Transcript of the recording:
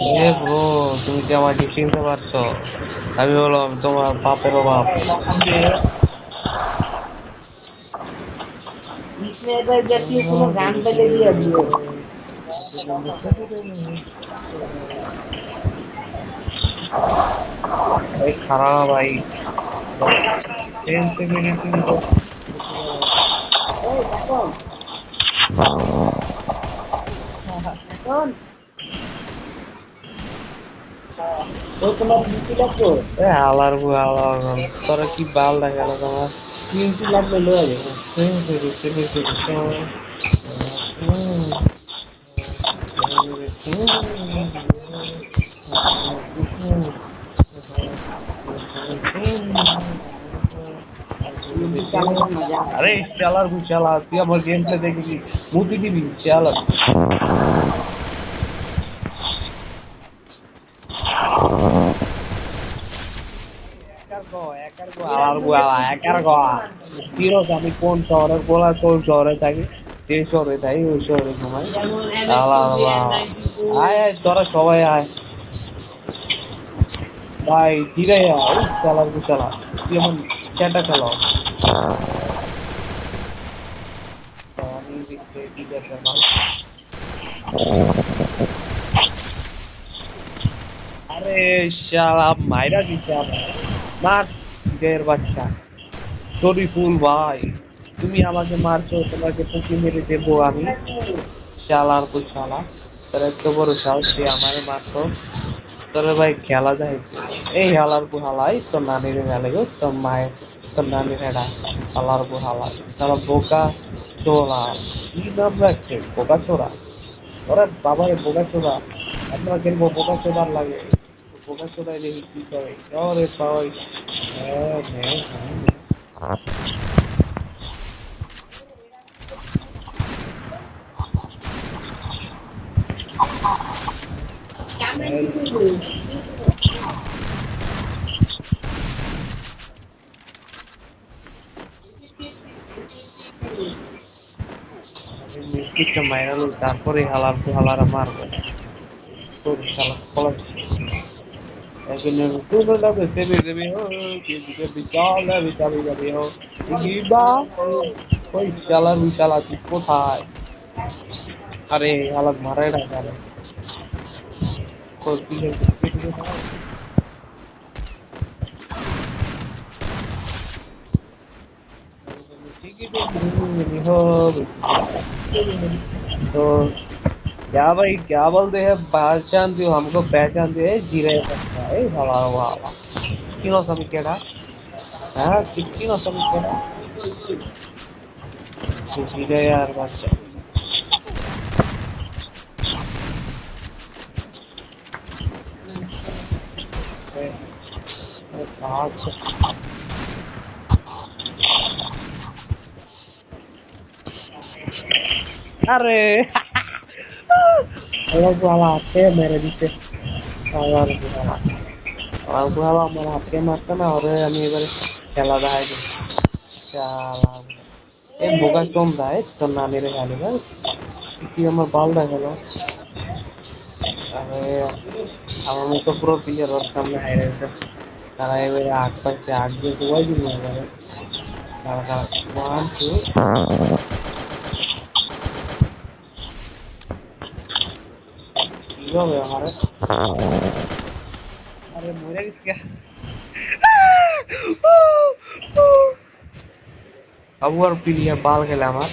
এ bro, তুমি কি আমাকে চিনতে পারছো? আমি হলাম তোমার বাপেরও বাপ। স্নাইপার জাতীয় কোনো গান পেলে দিয়ে দিও। ভাই খারাপ ভাই, 10 সেকেন্ডে তুমি তো এই এখন এখন ও তোমার ডিউটি লাগবে। এ আলার বউ আলার বউ। তোরা কি বাল দেখালো তোমার? ডিউটি লাগবে লয়ে যাবো। সেঞ্চুরি সেঞ্চুরি ডিউটি চালানোর মজা আছে। আরে চালার বউ চালা, তুই আমার গেম প্লে দেখে কি মুতি দিবি? চালা। আমি কোন শহরে বলা, কোন শহরে থাকি, যে শহরে থাকি ওই শহরে ঘুমাই। যেমন আল্লাহ এমএক্সি আল্লাহ, M92 আয় আয় তোরা সবাই আয় ভাই, ধীরে আয়। চালার গু চালা, তুই এমন চ্যাটা চালাও। আমি দেখতে কি করতে পারি। আরে শালা মাইরা দিছে আমার, মার গের বাচ্চা। শরীফুল ভাই, তুমি আমাকে মারছো, তোমাকে পুঁকি মেরে দেবো আমি। শালার কই শালা, তোর এত বড় সাহস, তুই আমারে মারতো? তোর ভাই খেলা যায়? এই হালার পু হালাই তোর নানির গেলে গো, তোর মায়ের, তোর নানির হেডা। হালার পু হালাই তারা বোকা চোরা, কি নাম রাখছে বোকা চোরা? ওরা বাবার বোকা চোরা, আপনারা খেলবো বোকা চোদার লাগে। বোকা চোদাই দেখি কি করে, ওরে পাওয়াই। হ্যাঁ হ্যাঁ হ্যাঁ। মিষ্টিটা মাইরালো, তারপরে হালার পু হালারা মারবো। তোর শালা কলা একদিন তুই যাবে সেবে দেবে হো, কে বিচাল বিচাবে যাবে হো। ইবা ওই শালার বিশাল আছিস কোথায়? আরে হালাক মারাই না কেন? তোর কি হয়েছে? পেটে খারাপ? ঠিকই তো हो। तो क्या भाई, क्या बोलते हैं, पहचानती हो हमको? पहचानती है जीरे पत्ता है हवा हवा। किलो समीकेड़ा, हाँ किलो समीकेड़ा। जीरे यार बच्चा। अरे अलग वाला आते हैं मेरे नीचे। अलग वाला, अलग वाला हमारे हाथ के मारता ना, और আমি এবারে খেলা দেখাই দিই। শালা এই বোকা চোম দেয় তোর নানির গালি ভাই, কি আমার বাল দেখালো। আরে আমার মতো পুরো প্লেয়ার ওর সামনে হাইরে গেছে। তারা এবারে আগ পাচ্ছে, আগ দিয়ে সবাই দিন এবারে। তারা তারা ওয়ান টু, কি হবে আমারে? আরে মরে গেছে। আবু আর প্লেয়ার বাল খেলে আমার।